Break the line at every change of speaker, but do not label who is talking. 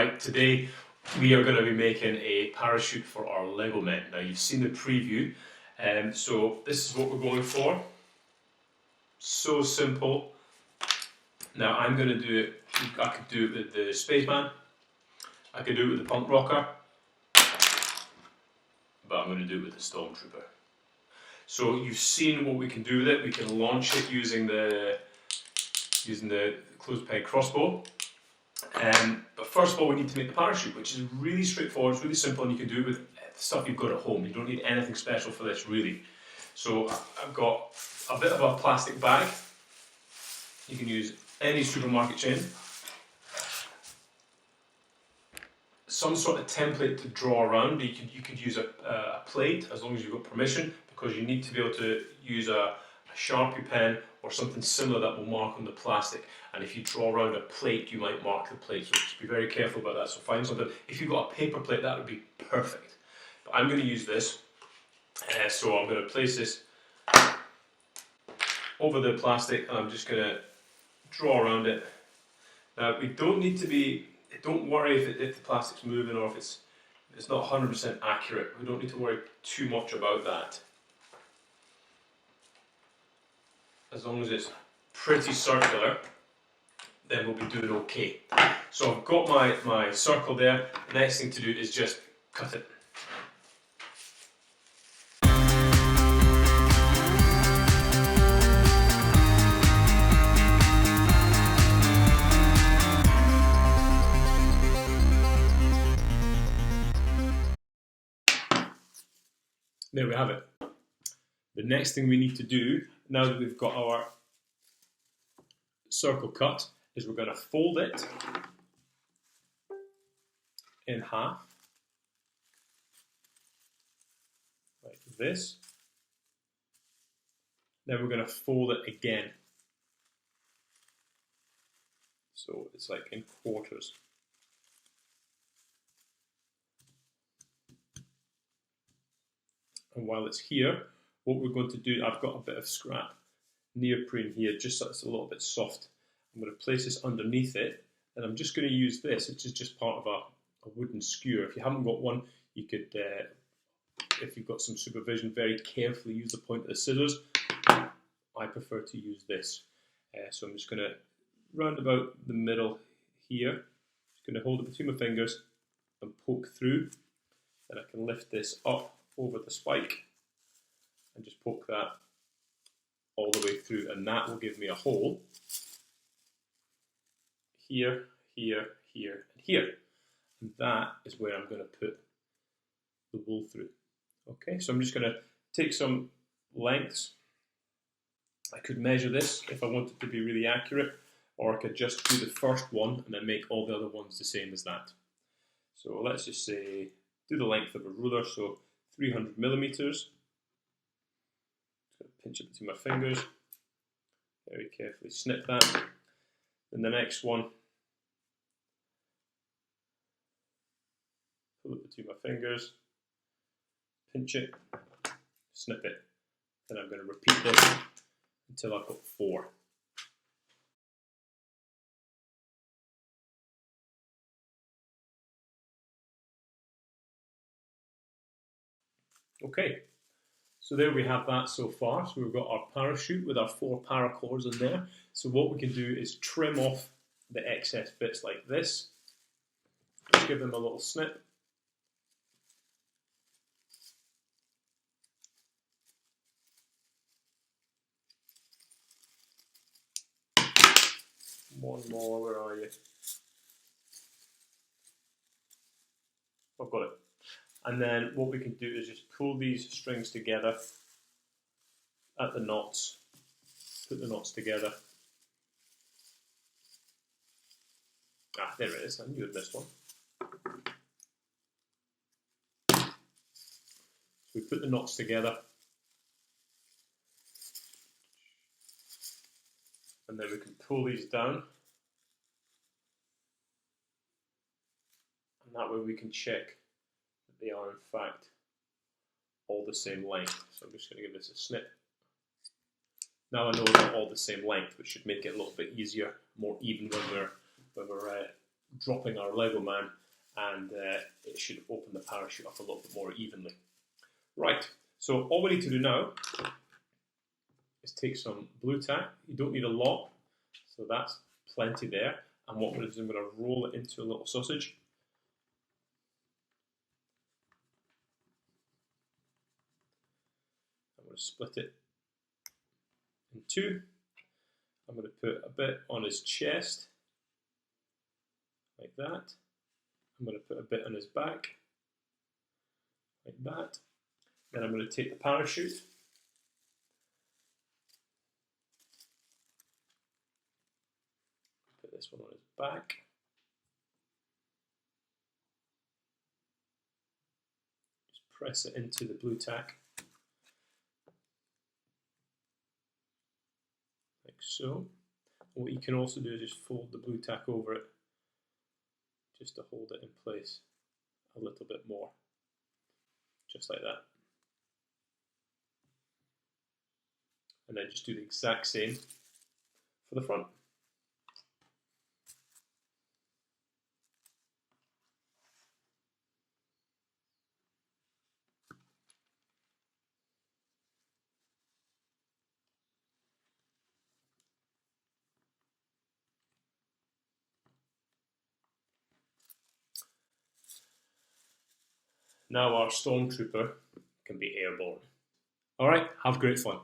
Right, today we are going to be making a parachute for our Lego men. Now you've seen the preview, so this is what we're going for. So simple. Now I'm going to do it, I could do it with the Spaceman, I could do it with the Punk Rocker, but I'm going to do it with the Stormtrooper. So you've seen what we can do with it. We can launch it using the closed peg crossbow. But first of all, we need to make the parachute, which is really straightforward, it's really simple, and you can do it with stuff you've got at home. You don't need anything special for this, really. So I've got a bit of a plastic bag. You can use any supermarket chain. Some sort of template to draw around. You could use a plate, as long as you've got permission, because you need to be able to use a Sharpie pen or something similar that will mark on the plastic. And if you draw around a plate, you might mark the plate, so just be very careful about that. So find something. If you've got a paper plate, that would be perfect. But I'm going to use this, so I'm going to place this over the plastic, and I'm just going to draw around it. Now we don't need to be. Don't worry if the plastic's moving or if it's not 100% accurate. We don't need to worry too much about that. As long as it's pretty circular, then we'll be doing okay. So I've got my circle there. The next thing to do is just cut it. There we have it. The next thing we need to do, now that we've got our circle cut, is we're going to fold it in half, like this. Then we're going to fold it again. So it's like in quarters. And while it's here, what we're going to do, I've got a bit of scrap neoprene here, just so it's a little bit soft. I'm going to place this underneath it, and I'm just going to use this, which is just part of a wooden skewer. If you haven't got one, you could, if you've got some supervision, very carefully use the point of the scissors. I prefer to use this. So I'm just going to round about the middle here. Just going to hold it between my fingers and poke through. Then I can lift this up over the spike and just poke that all the way through, and that will give me a hole here, here, here, and here. And that is where I'm going to put the wool through. Okay, so I'm just going to take some lengths. I could measure this if I wanted to be really accurate, or I could just do the first one and then make all the other ones the same as that. So let's just say, do the length of a ruler, so 300 millimeters. Just pinch it between my fingers, very carefully snip that. Then the next one, pull it between my fingers, pinch it, snip it. Then I'm going to repeat this until I've got 4. Okay, so there we have that so far. So we've got our parachute with our 4 paracords in there. So what we can do is trim off the excess bits like this. Just give them a little snip. One more, where are you? I've got it. And then what we can do is just pull these strings together at the knots, put the knots together. Ah, there it is, I knew I'd missed one. So we put the knots together, and then we can pull these down, and that way we can check they are in fact all the same length. So I'm just going to give this a snip. Now I know they're all the same length, which should make it a little bit easier, more even when we're dropping our Legoman, and it should open the parachute up a little bit more evenly. Right, so all we need to do now is take some blu-tac. You don't need a lot, so that's plenty there. And what I'm going to do is I'm going to roll it into a little sausage. I'm going to split it in two. I'm going to put a bit on his chest, like that. I'm going to put a bit on his back, like that. Then I'm going to take the parachute, put this one on his back. Just press it into the blu-tac, like so. And what you can also do is just fold the blu-tac over it, just to hold it in place a little bit more, just like that. And then just do the exact same for the front. Now our stormtrooper can be airborne. All right, have great fun.